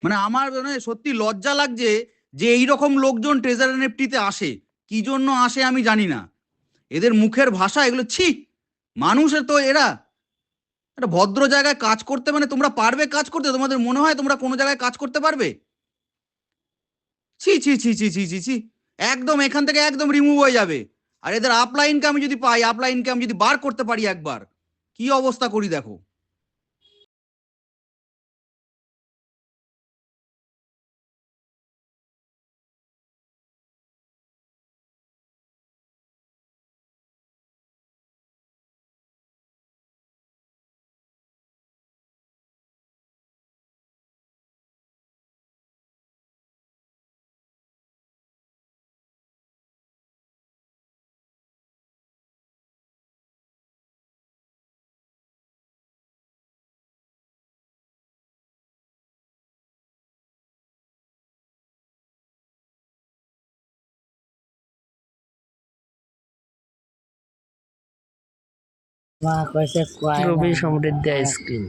মানে আমার মানে সত্যি লজ্জা লাগছে যে এইরকম লোকজন ট্রেজার এনএফটিতে আসে। কি জন্য আসে আমি জানি না। এদের মুখের ভাষা এগুলো ছি। মানুষের তো এরা একটা ভদ্র জায়গায় কাজ করতে মানে তোমরা পারবে কাজ করতে? তোমাদের মনে হয় তোমরা কোনো জায়গায় কাজ করতে পারবে? ছি ছি ছি ছি ছি ছি ছি। একদম এখান থেকে একদম রিমুভ হয়ে যাবে। আর এদের আপলাইনকে আমি যদি পাই, আপলাইনকে আমি যদি বার করতে পারি একবার, কি অবস্থা করি দেখো। রবি সমৃদ্ধি আইসক্রিম।